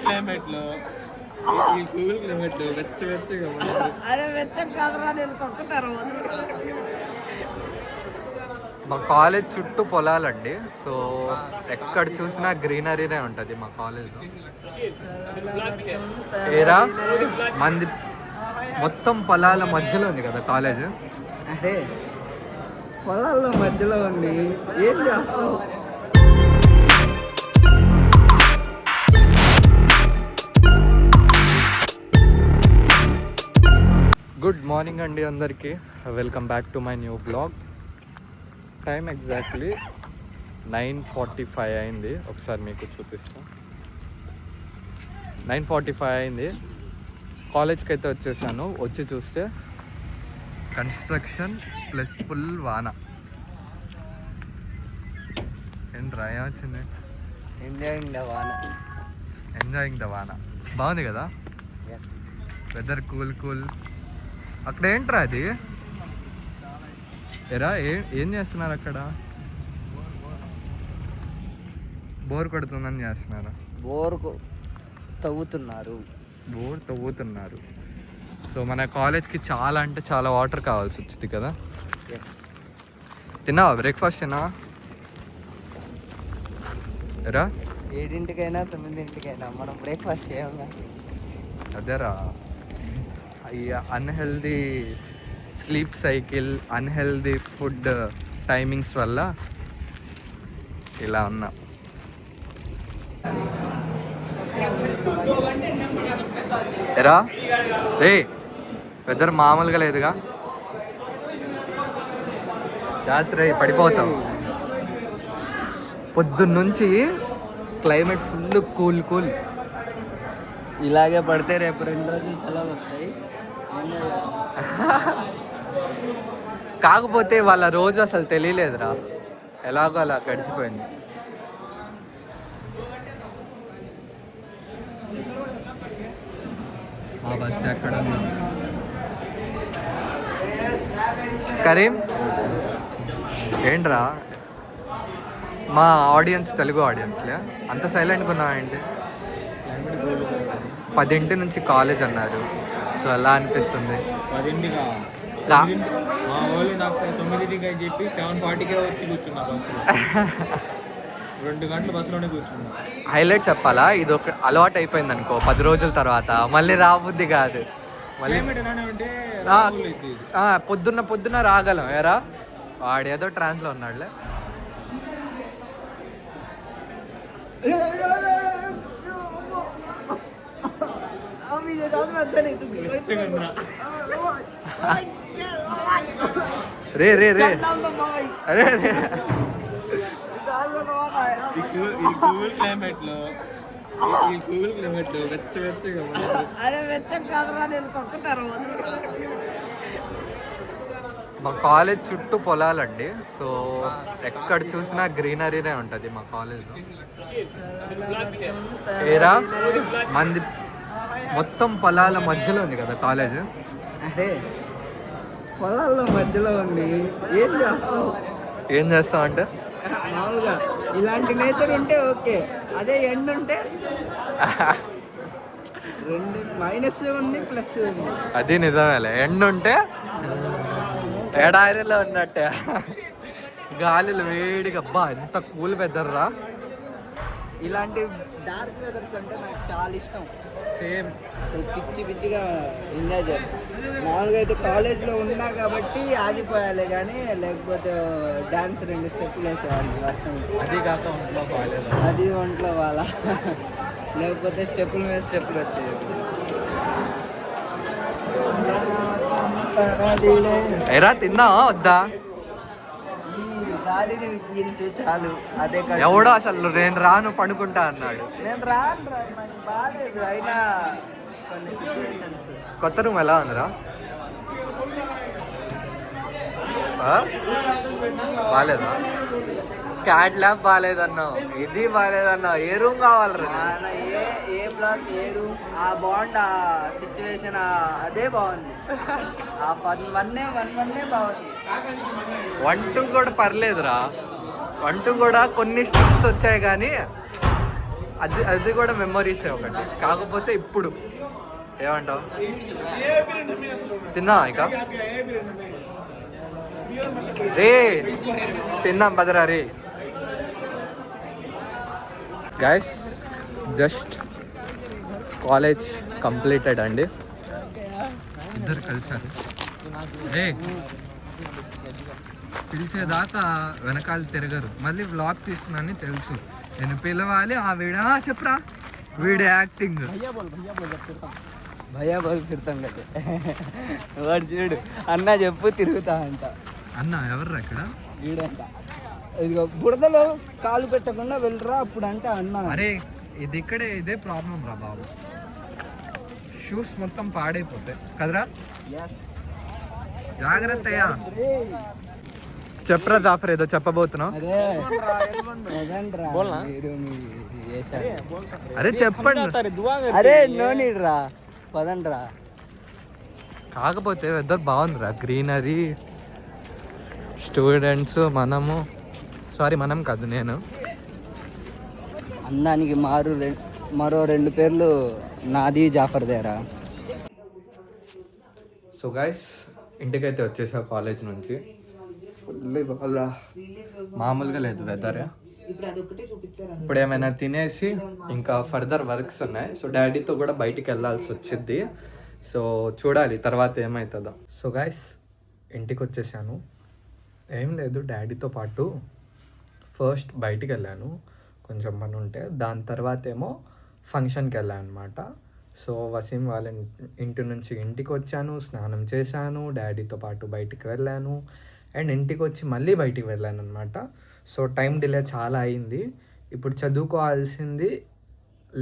Climate లో ఈ cool climate లో వెచ్చగా అరే వెచ్చం కాదురా, నేను కొక్కుతారు. మా కాలేజ్ చుట్టూ పొలాలండి. సో ఎక్కడ చూసినా గ్రీనరీనే ఉంటుంది మా కాలేజ్లో. ఏరా మంది మొత్తం పొలాల మధ్యలో ఉంది కదా కాలేజ్. అరే పొలాల్లో మధ్యలో ఉంది, ఏం చేస్తావు? గుడ్ మార్నింగ్ అండి అందరికీ. Welcome back to my new blog. Time exactly 9:45 అయింది. ఒకసారి మీకు చూపిస్తాను. 9:45 అయింది. కాలేజ్కి అయితే వచ్చేసాను. వచ్చి చూస్తే కన్స్ట్రక్షన్ ప్లస్ ఫుల్ వాన. ఏంట్రా ఏమొచ్చింది? ఎంజాయింగ్ ద వాన. ఎంజాయింగ్ ద వాన బాగుంది కదా, వెదర్ కూల్ కూల్. అక్కడ ఏంట్రా అది? ఎరా ఏం చేస్తున్నారు అక్కడ? బోర్ కొడుతుందని చేస్తున్నారా? బోర్ తవ్వుతున్నారు. బోర్ తవ్వుతున్నారు. సో మన కాలేజ్కి చాలా అంటే చాలా వాటర్ కావాల్సి వచ్చింది కదా. తిన్నావా? బ్రేక్ఫాస్ట్ తిన్నావా? ఎరా 7ంటికైనా 9ంటికైనా మనం బ్రేక్ఫాస్ట్ చేయాలి. అదేరా, ఈ unhealthy sleep cycle, unhealthy food timings వల్ల ఇలా ఉన్నా. ఎరా రే, వెదర్ మామూలుగా లేదుగా. జాతర పడిపోతాం. పొద్దున్నుంచి క్లైమేట్ ఫుల్ కూల్ కూల్. ఇలాగే పడితే రేపు 2 రోజులు సెలవులు వస్తాయి. కాకపోతే వాళ్ళ రోజు అసలు తెలియలేదురా, ఎలాగో అలా గడిచిపోయింది. ఆ బస్ ఎక్కడ కరీం? ఏంట్రా మా ఆడియన్స్, తెలుగు ఆడియన్స్లే అంత సైలెంట్గా ఉన్నావా ఏంటి? 10 నుంచి కాలేజ్ అన్నారు. సో అలా అనిపిస్తుంది. 10ంటికా? మా వాళ్ళు నాకు 9ంటికి అని చెప్పి 7:40కే వచ్చి కూర్చున్నా బస్సులో. 2 గంటలు బస్సులోనే కూర్చున్నా. హైలైట్ చెప్పాలా, ఇది ఒక అలవాటు అయిపోయింది అనుకో 10 రోజుల తర్వాత మళ్ళీ రాబుద్ది కాదు. మళ్ళీ పొద్దున్న రాగలం. ఎరా వాడు ఏదో ట్రాన్స్లో ఉన్నాడులే. రే రే రే అరే రే, ఈ కూల్ క్లైమేట్ లో వెచ్చగా అరే వెచ్చం కాదురా, నేను కొక్కుతారు. మా కాలేజ్ చుట్టూ పొలాలండి. సో ఎక్కడ చూసినా గ్రీనరీనే ఉంటుంది మా కాలేజ్లో. ఏరా మంది మొత్తం పొలాల మధ్యలో ఉంది కదా కాలేజ్. అరే పొలాల్లో మధ్యలో ఉంది, ఏం చేస్తావు? ఏం చేస్తావు అంటే మామూలుగా ఇలాంటి నేచర్ ఉంటే ఓకే. అదే ఎండ్ ఉంటే 2 మైనస్ ఉంది ప్లస్ ఉంది. అది నిజమేలే, ఎండ్ ఉంటే ఎడారిలో ఉన్నట్టే. గాలిలో వేడిగా, అబ్బా ఎంత కూల్ వెదర్ రా. ఇలాంటి డార్క్ వెదర్స్ అంటే నాకు చాలా ఇష్టం. సేమ్ అసలు పిచ్చిగా ఎంజాయ్ చేస్తాను. మామూలుగా అయితే కాలేజ్లో ఉన్నా కాబట్టి ఆగిపోయాలి, కానీ లేకపోతే డాన్స్ 2 స్టెప్పులు వేసేవాడిని వర్షం. అది కాక ఒంట్లో బాగాలేదు. అది ఒంట్లో వాళ్ళ లేకపోతే స్టెప్పుల మీద స్టెప్పులు వచ్చేది. ఎరా తిందావా వద్దా? గాలిని పీల్చు చాలు, అదే. ఎవడో అసలు నేను రాను పడుకుంటా అన్నాడు. నేను రాను, నాకు బాగాలేదు. అయినా కొన్ని సిచ్యువేషన్స్. కొత్త రూమ్ ఎలా ఉందిరా? బాగాలేదా? క్యాట్ ల్యాబ్ బాగాలేదన్నావు, ఇది బాగాలేదన్నావు. ఏ రూమ్ కావాలరా? ఏ బ్లాక్, ఏ రూమ్, ఆ బాండ్, ఆ సిచ్యువేషన్ అదే బాగుంది. ఆ 1 బాగుంది. 1-2 కూడా పర్లేదురా. 1-2 కూడా కొన్ని స్టెప్స్ వచ్చాయి, కానీ అది అది కూడా మెమరీసే ఒకటి. కాకపోతే ఇప్పుడు ఏమంటావు? తిన్నా ఇక రే తిందాం పదరా రే. గైస్ జస్ట్ కాలేజ్ కంప్లీటెడ్ అండి. ఇద్దరు కలిసారు. రే పిలిచేదాకా వెనకాల తిరగరు. మళ్ళీ వ్లాగ్ తీస్తున్నానని తెలుసు. నేను పిలవాలి ఆవిడ చెప్పరా వీడి యాక్టింగ్. భయ్యా బోల్ తిరుతాం కదా వాడు చూడు అన్న చెప్పు తిరుగుతా అంట. అన్న ఎవర్రా ఇక్కడ? వీడంట ఇదిగో బురదలో కాలు పెట్టకుండా వెళ్ళరా అప్పుడు అంటే అన్న. అరే ఇది ఇక్కడే ఇదే ప్రాబ్లం రా బాబు. షూస్ మొత్తం పాడైపోతాయి కదరా. జాగ్రత్త అయ్యా. చెప్పరా జాఫర్ ఏదో చెప్పబోతున్నావు. అరే చెప్పండి. అరే నో నీడ్ రా పదండ్రా. కాకపోతే వెదర్ బాగుందిరా, గ్రీనరీ, స్టూడెంట్స్, మనము సారీ మనం కాదు నేను. అందానికి మరో 2 పేర్లు నాది జాఫర్ దేరా. సో గైస్ ఇంటికైతే వచ్చేసా కాలేజ్ నుంచి. మామూలుగా లేదు వెదర్. ఇప్పుడు ఏమైనా తినేసి ఇంకా ఫర్దర్ వర్క్స్ ఉన్నాయి. సో డాడీతో కూడా బయటికి వెళ్ళాల్సి వచ్చింది. సో చూడాలి తర్వాత ఏమవుతుందో. సో గైస్ ఇంటికి వచ్చేసాను. ఏం లేదు, డాడీతో పాటు ఫస్ట్ బయటికి వెళ్ళాను కొంచెం పని ఉంటే. దాని తర్వాత ఏమో ఫంక్షన్కి వెళ్ళాను అనమాట. సో వసీం వాళ్ళ ఇంటి నుంచి ఇంటికి వచ్చాను, స్నానం చేశాను, డాడీతో పాటు బయటికి వెళ్ళాను అండ్ ఇంటికి వచ్చి మళ్ళీ బయటికి వెళ్ళాను అనమాట. సో టైం డిలే చాలా అయింది. ఇప్పుడు చదువుకోవాల్సింది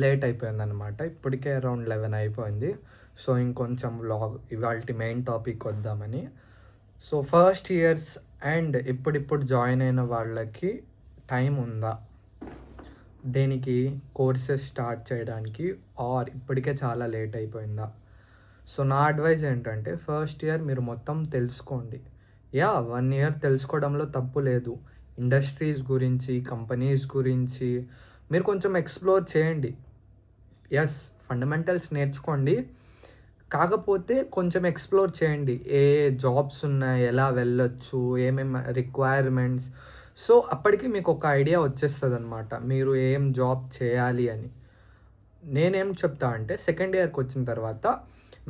లేట్ అయిపోయింది అనమాట. ఇప్పటికే అరౌండ్ 11 అయిపోయింది. సో ఇంకొంచెం వ్లాగ్ ఇవాళ మెయిన్ టాపిక్ వద్దామని. సో ఫస్ట్ ఇయర్స్ అండ్ ఇప్పుడిప్పుడు జాయిన్ అయిన వాళ్ళకి టైం ఉందా దేనికి కోర్సెస్ స్టార్ట్ చేయడానికి, ఆర్ ఇప్పటికే చాలా లేట్ అయిపోయిందా? సో నా అడ్వైజ్ ఏంటంటే ఫస్ట్ ఇయర్ మీరు మొత్తం తెలుసుకోండి. 1 ఇయర్ తెలుసుకోవడంలో తప్పు లేదు. ఇండస్ట్రీస్ గురించి, కంపెనీస్ గురించి మీరు కొంచెం ఎక్స్ప్లోర్ చేయండి. ఫండమెంటల్స్ నేర్చుకోండి, కాకపోతే కొంచెం ఎక్స్ప్లోర్ చేయండి. ఏ జాబ్స్ ఉన్నాయి, ఎలా వెళ్ళొచ్చు, ఏమేమి రిక్వైర్మెంట్స్. సో అప్పటికి మీకు ఒక ఐడియా వచ్చేస్తుంది అనమాట మీరు ఏం జాబ్ చేయాలి అని. నేనేం చెప్తా అంటే సెకండ్ ఇయర్కి వచ్చిన తర్వాత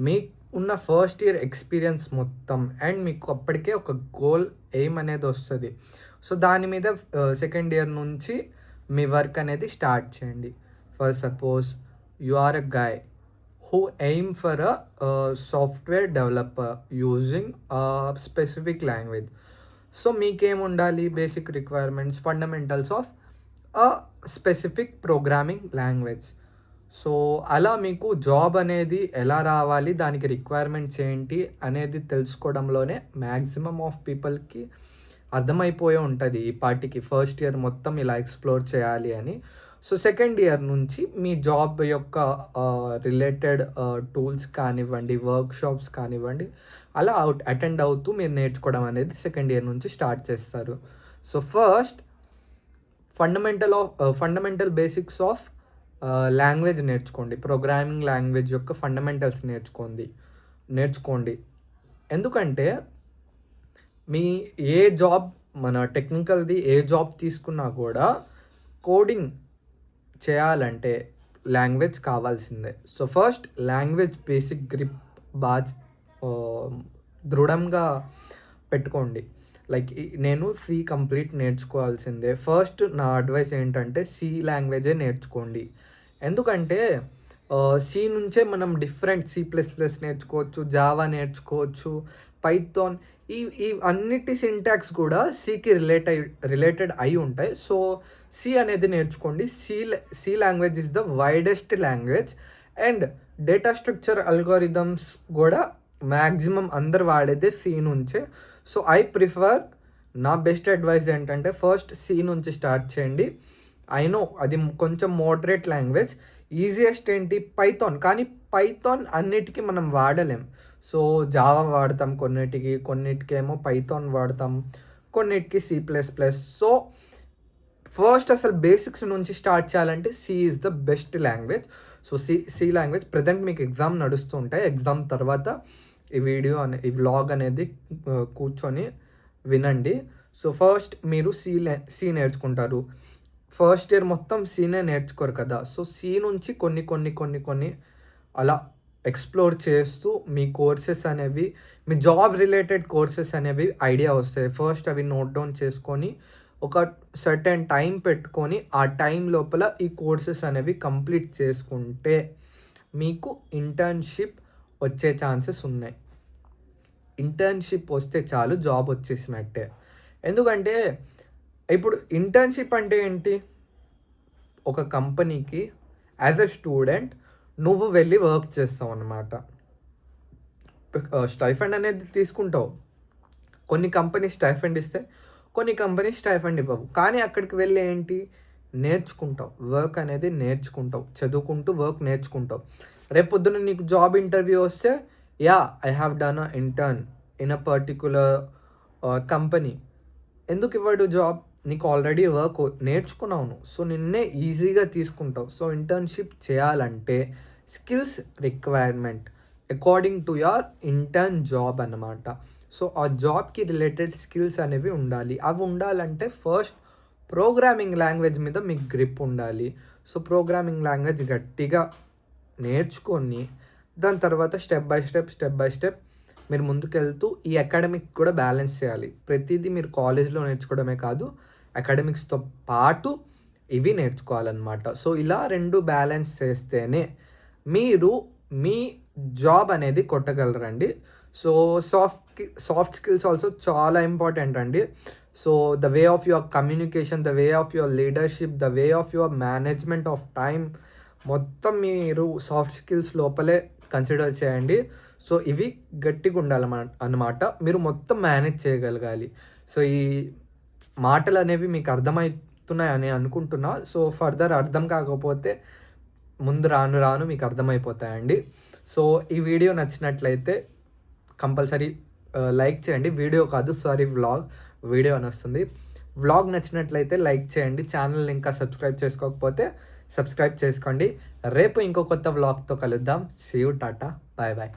మీకు ఉన్న ఫస్ట్ ఇయర్ ఎక్స్పీరియన్స్ మొత్తం అండ్ మీకు అప్పటికే ఒక గోల్ ఎయిమ్ అనేది వస్తుంది. సో దాని మీద సెకండ్ ఇయర్ నుంచి మీ వర్క్ అనేది స్టార్ట్ చేయండి. For suppose you are a guy who aim for a software developer using a specific language. So మీకేం ఉండాలి? Basic requirements, fundamentals of a specific programming language. So అలా మీకు జాబ్ అనేది ఎలా రావాలి, దానికి రిక్వైర్మెంట్స్ ఏంటి అనేది తెలుసుకోవడంలోనే మ్యాక్సిమం ఆఫ్ పీపుల్కి అర్థమైపోయే ఉంటుంది ఈ పార్టీకి ఫస్ట్ ఇయర్ మొత్తం ఇలా ఎక్స్ప్లోర్ చేయాలి అని. సో సెకండ్ ఇయర్ నుంచి మీ జాబ్ యొక్క రిలేటెడ్ టూల్స్ కానివ్వండి, వర్క్షాప్స్ కానివ్వండి, అలా అటెండ్ అవుతూ మీరు అనేది సెకండ్ ఇయర్ నుంచి స్టార్ట్ చేస్తారు. So first fundamental basics of language నేర్చుకోండి. ప్రోగ్రామింగ్ లాంగ్వేజ్ యొక్క ఫండమెంటల్స్ నేర్చుకోండి. ఎందుకంటే మీ ఏ జాబ్, మన టెక్నికల్ది ఏ జాబ్ తీసుకున్నా కూడా కోడింగ్ చేయాలంటే లాంగ్వేజ్ కావాల్సిందే. So first language basic grip బాగా దృఢంగా పెట్టుకోండి. లైక్ నేను సి కంప్లీట్ నేర్చుకోవాల్సిందే. ఫస్ట్ నా అడ్వైస్ ఏంటంటే సి లాంగ్వేజే నేర్చుకోండి. ఎందుకంటే సి నుంచే మనం డిఫరెంట్ C++ నేర్చుకోవచ్చు, జావా నేర్చుకోవచ్చు, పైథాన్, ఈ అన్నిటి సింటాక్స్ కూడా సికి రిలేటెడ్ అయి ఉంటాయి. సో సి అనేది నేర్చుకోండి. C language is the widest language and data structure algorithms కూడా మ్యాక్సిమం అందరు వాడేదే సి నుంచే. సో ఐ ప్రిఫర్, నా బెస్ట్ అడ్వైస్ ఏంటంటే ఫస్ట్ సి నుంచి స్టార్ట్ చేయండి. ఐ నో అది కొంచెం మోడరేట్ లాంగ్వేజ్. ఈజియెస్ట్ ఏంటి? పైథాన్. కానీ పైథాన్ అన్నిటికీ మనం వాడలేం. సో జావా వాడతాం కొన్నిటికి ఏమో పైథాన్ వాడతాం, కొన్నిటికి C++. సో ఫస్ట్ అసలు బేసిక్స్ నుంచి స్టార్ట్ చేయాలంటే C is the best language. So C language present మీకు ఎగ్జామ్ నడుస్తూ ఉంటాయి. ఎగ్జామ్ తర్వాత ఈ వ్లాగ్ అనేది కూర్చొని వినండి. సో ఫస్ట్ మీరు సి నేర్చుకుంటారు. ఫస్ట్ ఇయర్ మొత్తం సీనే నేర్చుకోరు కదా. సో సి నుంచి కొన్ని అలా ఎక్స్ప్లోర్ చేస్తూ మీ కోర్సెస్ అనేవి, మీ జాబ్ రిలేటెడ్ కోర్సెస్ అనేవి ఐడియా వస్తాయి. ఫస్ట్ అవి నోట్ డౌన్ చేసుకొని ఒక సర్టెన్ టైం పెట్టుకొని ఆ టైం లోపల ఈ కోర్సెస్ అనేవి కంప్లీట్ చేసుకుంటే మీకు ఇంటర్న్షిప్ వచ్చే ఛాన్సెస్ ఉన్నాయి. ఇంటర్న్షిప్ వస్తే చాలు జాబ్ వచ్చేసినట్టే. ఎందుకంటే ఇప్పుడు ఇంటర్న్షిప్ అంటే ఏంటి, ఒక కంపెనీకి యాజ్ ఎ స్టూడెంట్ నువ్వు వెళ్ళి వర్క్ చేస్తావు అన్నమాట. స్టైఫండ్ అనేది తీసుకుంటావు. కొన్ని కంపెనీ స్టైఫండ్ ఇస్తే, కొన్ని కంపెనీ స్టైఫండ్ ఇవ్వవు. కానీ అక్కడికి వెళ్ళి ఏంటి నేర్చుకుంటావు, వర్క్ అనేది నేర్చుకుంటావు, చదువుకుంటూ వర్క్ నేర్చుకుంటావు. రేపొద్దున నీకు జాబ్ ఇంటర్వ్యూ వస్తే I have done a intern in a particular company. ఎందుకు ఇవ్వడు జాబ్? నీకు ఆల్రెడీ వర్క్ నేర్చుకున్నావు నువ్వు. సో నిన్నే ఈజీగా తీసుకుంటావు. సో ఇంటర్న్షిప్ చేయాలంటే skills requirement according to your intern job అన్నమాట. సో ఆ జాబ్కి రిలేటెడ్ స్కిల్స్ అనేవి ఉండాలి. అవి ఉండాలంటే ఫస్ట్ ప్రోగ్రామింగ్ లాంగ్వేజ్ మీద మీకు గ్రిప్ ఉండాలి. సో ప్రోగ్రామింగ్ లాంగ్వేజ్ గట్టిగా నేర్చుకొని దాని తర్వాత స్టెప్ బై స్టెప్ మీరు ముందుకెళ్తూ ఈ అకాడమిక్ కూడా బ్యాలెన్స్ చేయాలి. ప్రతిదీ మీరు కాలేజ్లో నేర్చుకోవడమే కాదు, అకాడమిక్స్తో పాటు ఇవి నేర్చుకోవాలన్నమాట. సో ఇలా రెండు బ్యాలెన్స్ చేస్తేనే మీరు మీ జాబ్ అనేది కొట్టగలరండి. సో సాఫ్ట్ స్కిల్స్ ఆల్సో చాలా ఇంపార్టెంట్ అండి. So the way of your communication, the way of your leadership, the way of your management of time మొత్తం మీరు సాఫ్ట్ స్కిల్స్ లోపలే కన్సిడర్ చేయండి. సో ఇవి గట్టిగా ఉండాలన్నమాట. మీరు మొత్తం మేనేజ్ చేయగలగాలి. సో ఈ మాటలు అనేవి మీకు అర్థమవుతున్నాయని అనుకుంటున్నా. సో ఫర్దర్ అర్థం కాకపోతే ముందు రాను మీకు అర్థమైపోతాయండి. సో ఈ వీడియో నచ్చినట్లయితే కంపల్సరీ లైక్ చేయండి. వీడియో కాదు, వీడియో అని వస్తుంది. వ్లాగ్ నచ్చినట్లయితే లైక్ చేయండి. ఛానల్ ఇంకా సబ్స్క్రైబ్ చేసుకోకపోతే సబ్స్క్రైబ్ చేసుకోండి. రేపు ఇంకో కొత్త వ్లాగ్తో కలుద్దాం. See you, tata, bye.